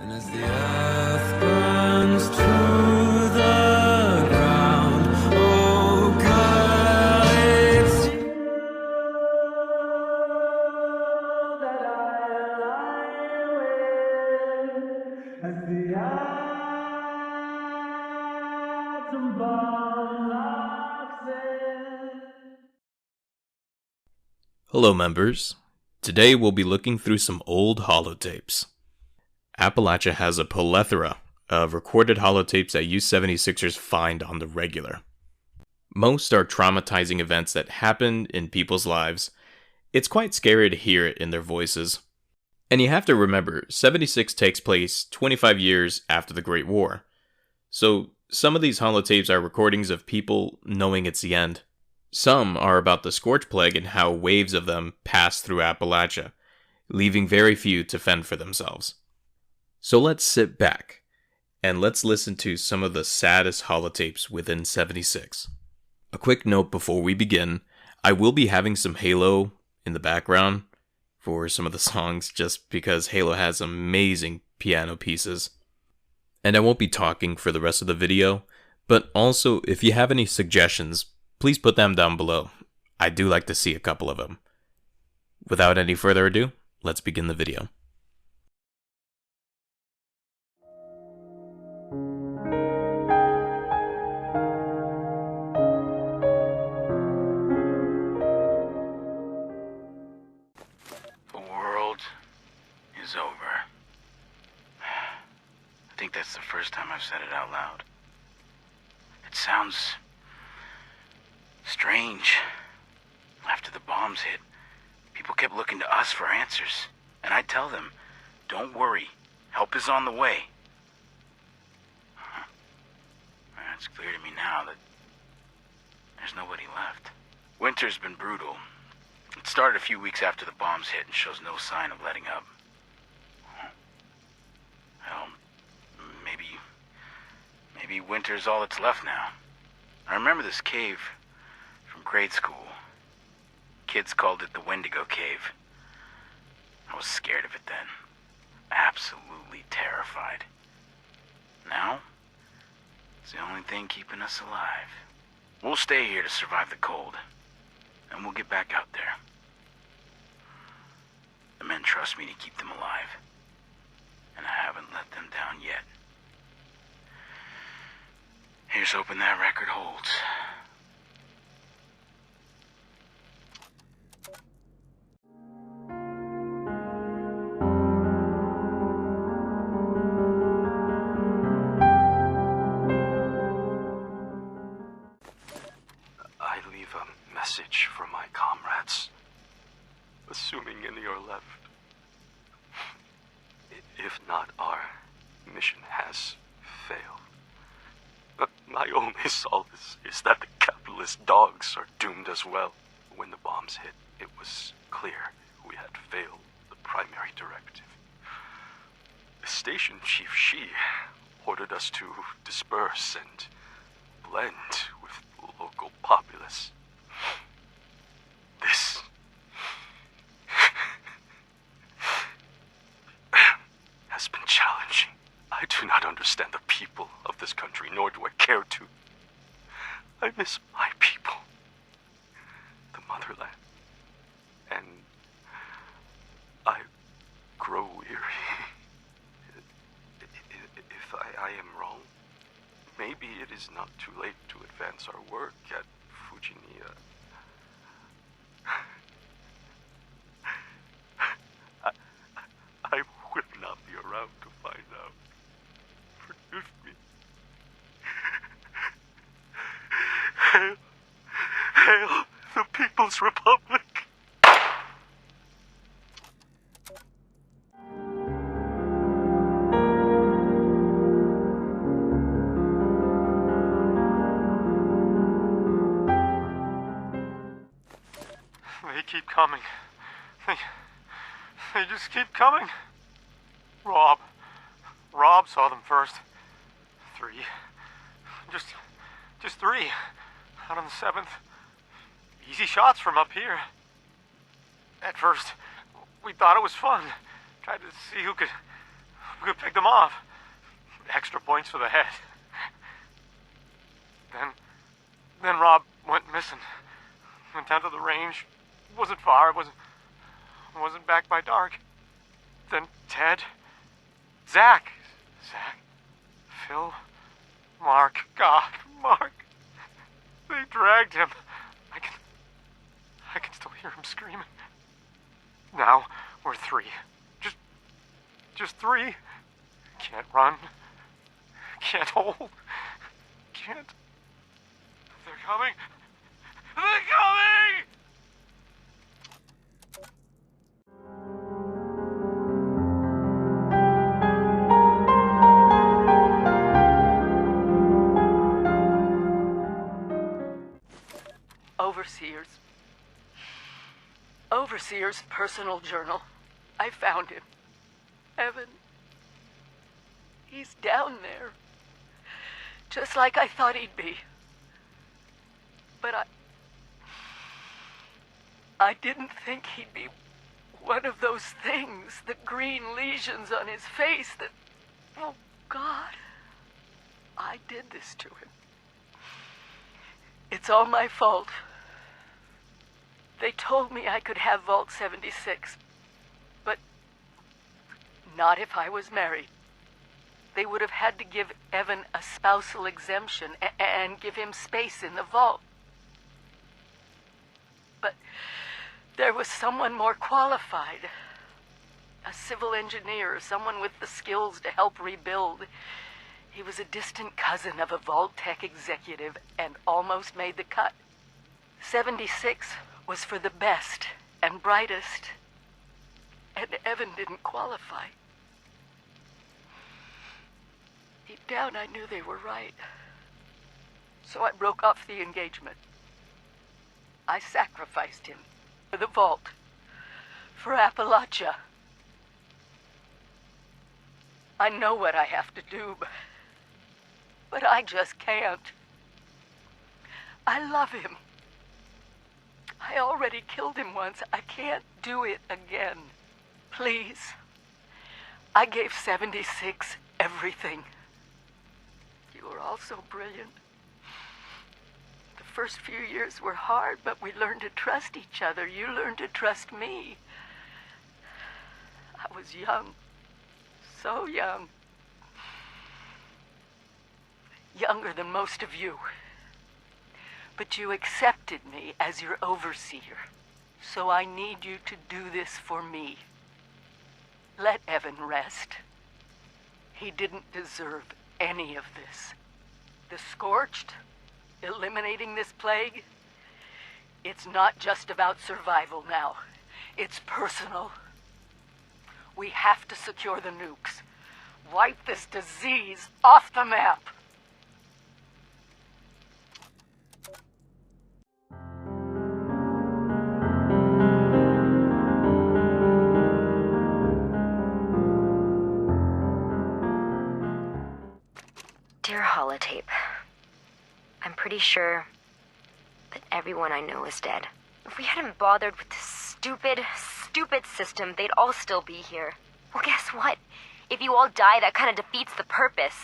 And as the earth burns to the ground, oh girl, it's you that I lie with. As the atom bomb locks in. Hello members. Today we'll be looking through some old holotapes. Appalachia has a plethora of recorded holotapes that U-76ers find on the regular. Most are traumatizing events that happened in people's lives. It's quite scary to hear it in their voices. And you have to remember, 76 takes place 25 years after the Great War. So some of these holotapes are recordings of people knowing it's the end. Some are about the Scorch Plague and how waves of them passed through Appalachia, leaving very few to fend for themselves. So let's sit back, and let's listen to some of the saddest holotapes within 76. A quick note before we begin, I will be having some Halo in the background for some of the songs, just because Halo has amazing piano pieces. And I won't be talking for the rest of the video, but also if you have any suggestions, please put them down below. I do like to see a couple of them. Without any further ado, let's begin the video. The world is over. I think that's the first time I've said it out loud. It sounds strange. After the bombs hit, people kept looking to us for answers. And I'd tell them, don't worry, help is on the way. It's clear to me now that there's nobody left. Winter's been brutal. It started a few weeks after the bombs hit and shows no sign of letting up. Well, maybe winter's all that's left now. I remember this cave from grade school. Kids called it the Wendigo Cave. I was scared of it then. Absolutely terrified. Now, it's the only thing keeping us alive. We'll stay here to survive the cold, and we'll get back out there. The men trust me to keep them alive, and I haven't let them down yet. Here's hoping that record holds. I leave a message for my comrades, assuming any are left. If not, our mission has failed. My only solace is that the capitalist dogs are doomed as well. When the bombs hit, it was clear we had failed the primary directive. Station Chief Shi ordered us to disperse and blend with the local populace. This has been challenging. I do not understand the people of this country, nor do I care to. I miss my people, the motherland, and I grow weary. If I am wrong, maybe it is not too late to advance our work at Fujinia. I will not be around to find out. Forgive me. Hail, hail the People's Republic! They keep coming. They just keep coming. Rob saw them first. 3. Just 3. Out on the 7th. Easy shots from up here. At first, we thought it was fun. Tried to see who could who could pick them off. Extra points for the head. Then Rob went missing. Went down to the range. Wasn't far. It wasn't back by dark. Then Ted, Zach, Phil, Mark. God, Mark. They dragged him. I can still hear him screaming. Now we're 3. Just 3. Can't run. Can't hold. Can't. They're coming. They're coming! Overseer's personal journal. I found him. Evan. He's down there. Just like I thought he'd be. But I didn't think he'd be one of those things, the green lesions on his face that... Oh, God. I did this to him. It's all my fault. They told me I could have Vault 76, but not if I was married. They would have had to give Evan a spousal exemption and give him space in the vault. But there was someone more qualified. A civil engineer, someone with the skills to help rebuild. He was a distant cousin of a Vault Tech executive and almost made the cut. 76 was for the best and brightest, and Evan didn't qualify. Deep down, I knew they were right. So I broke off the engagement. I sacrificed him for the vault, for Appalachia. I know what I have to do, but I just can't. I love him. I already killed him once. I can't do it again. Please. I gave 76 everything. You were all so brilliant. The first few years were hard, but we learned to trust each other. You learned to trust me. I was young. So young. Younger than most of you. But you accepted me as your overseer. So I need you to do this for me. Let Evan rest. He didn't deserve any of this. The Scorched, eliminating this plague, it's not just about survival now. It's personal. We have to secure the nukes. Wipe this disease off the map. Dear Holotape, I'm pretty sure that everyone I know is dead. If we hadn't bothered with this stupid system, they'd all still be here. Well, guess what? If you all die, that kind of defeats the purpose.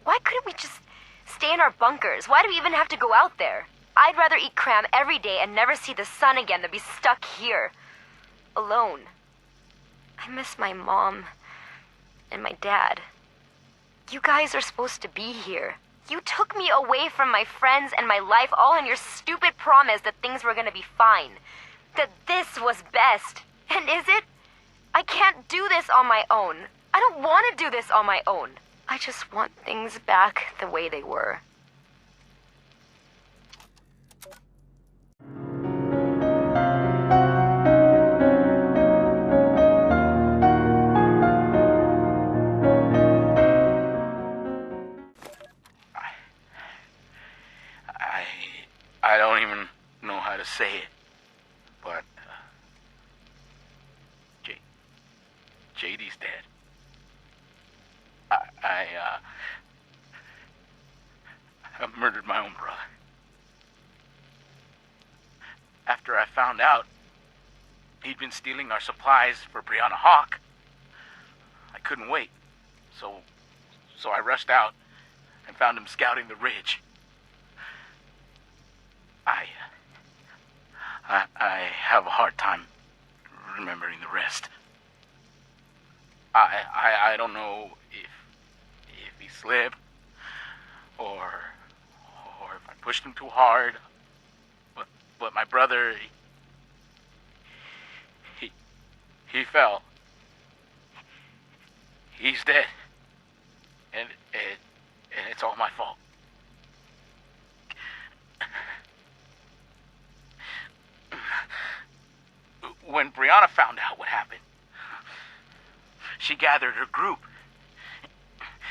Why couldn't we just stay in our bunkers? Why do we even have to go out there? I'd rather eat cram every day and never see the sun again than be stuck here, alone. I miss my mom and my dad. You guys are supposed to be here. You took me away from my friends and my life all on your stupid promise that things were gonna be fine. That this was best. And is it? I can't do this on my own. I don't want to do this on my own. I just want things back the way they were. I don't even know how to say it, but JD's dead. I murdered my own brother. After I found out he'd been stealing our supplies for Brianna Hawk, I couldn't wait. So I rushed out and found him scouting the ridge. I have a hard time remembering the rest. I don't know if he slipped or if I pushed him too hard. But my brother, he fell. He's dead. And it's all my fault. When Brianna found out what happened, she gathered her group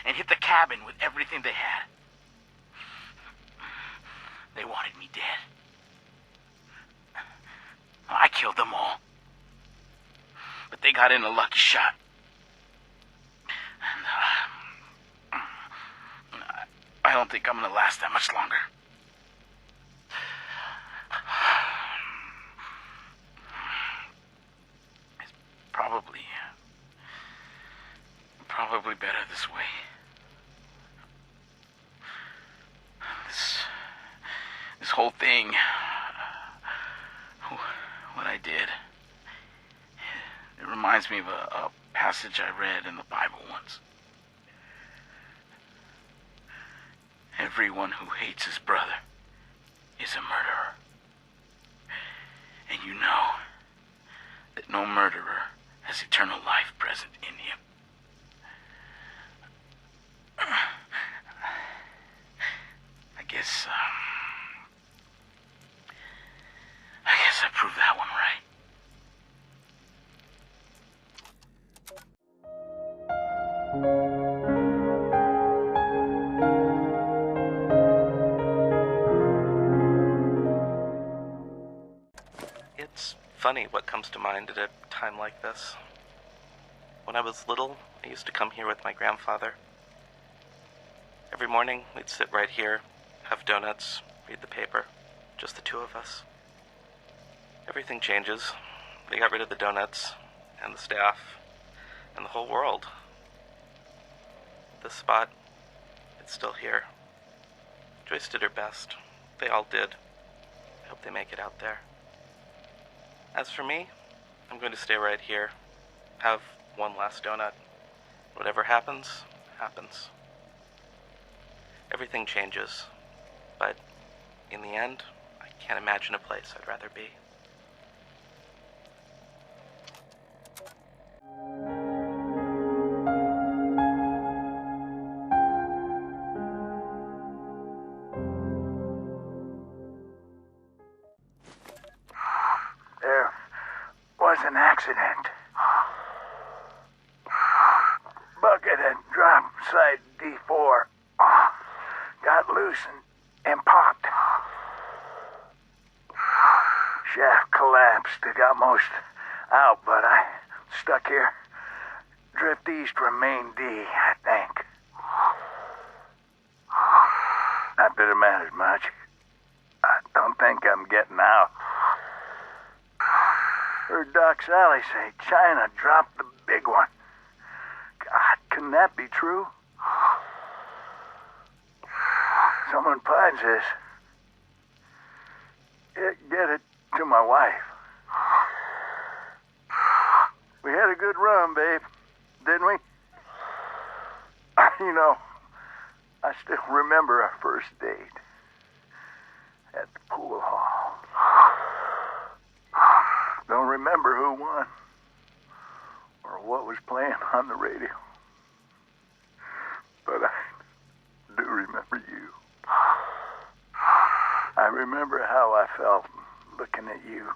and hit the cabin with everything they had. They wanted me dead. I killed them all. But they got in a lucky shot. And, I don't think I'm gonna last that much longer. It's probably better this way. This whole thing, what I did, it reminds me of a passage I read in the Bible once. Everyone who hates his brother is a murderer. And you know that no murderer has eternal life present in him. I guess I proved that one right. It's funny what comes to mind at a time like this. When I was little, I used to come here with my grandfather. Every morning, we'd sit right here, have donuts, read the paper, just the two of us. Everything changes. They got rid of the donuts, and the staff, and the whole world. This spot, it's still here. Joyce did her best. They all did. I hope they make it out there. As for me, I'm going to stay right here, have one last donut. Whatever happens, happens. Everything changes, but in the end, I can't imagine a place I'd rather be. There was an accident. Bucket had dropped side D4. Got loose and popped. Shaft collapsed. It got most out, but I stuck here. Drift east from main D, I think. Not that it matters much. I don't think I'm getting out. Heard Doc Sally say China dropped the big one. God, can that be true? Someone finds this. Get it to my wife. We had a good run, babe, didn't we? You know, I still remember our first date at the pool hall. Don't remember who won or what was playing on the radio. But I do remember you. I remember how I felt looking at you.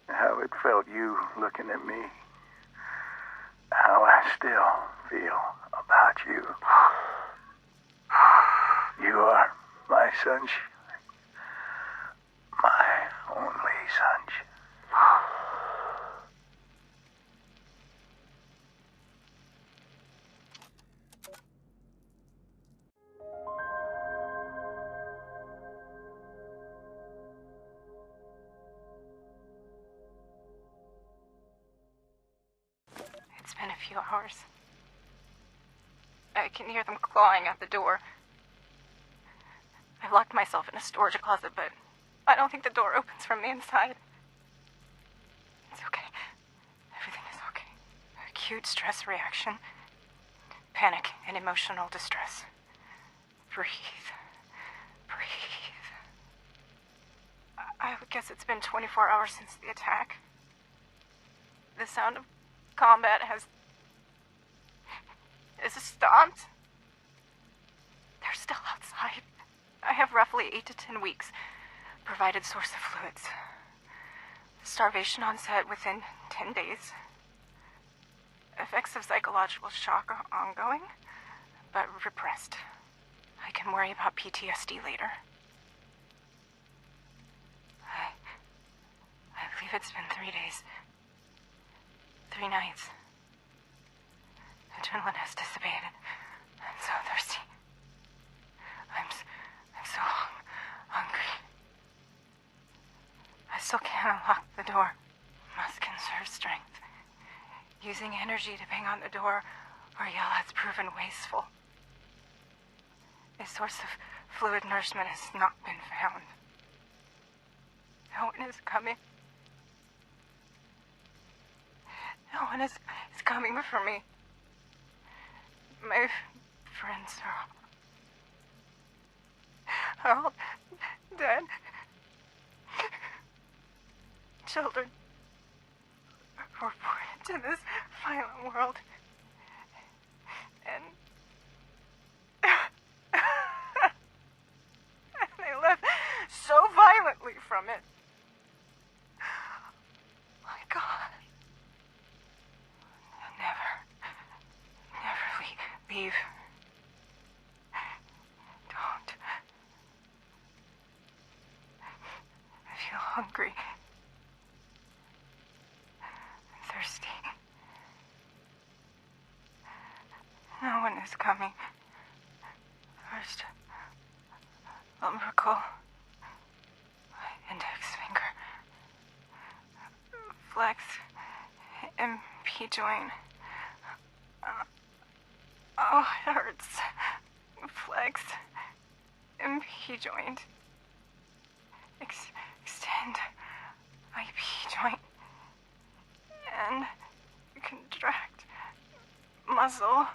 And how it felt you looking at me. How I still feel about you. You are my sunshine. My only sunshine. It's been a few hours. I can hear them clawing at the door. I've locked myself in a storage closet, but I don't think the door opens from the inside. It's okay. Everything is okay. Acute stress reaction. Panic and emotional distress. Breathe. Breathe. I would guess it's been 24 hours since the attack. The sound of combat has stopped. They're still outside. I have roughly 8 to 10 weeks. Provided source of fluids. Starvation onset within 10 days. Effects of psychological shock are ongoing, but repressed. I can worry about PTSD later. I believe it's been 3 days. 3 nights. Adrenaline has dissipated. I'm so thirsty. I'm so hungry. I still can't unlock the door. Must conserve strength. Using energy to bang on the door or yell has proven wasteful. A source of fluid nourishment has not been found. No one is coming. No one is coming for me. My friends are all dead. Children were born into this violent world. And they left so violently from it. My God. Never leave. Don't. I feel hungry. I'm thirsty. No one is coming. First, umbilical, index finger, flex, MP joint. Oh, it hurts. Flex, MP joint, extend, IP joint, and contract, muscle.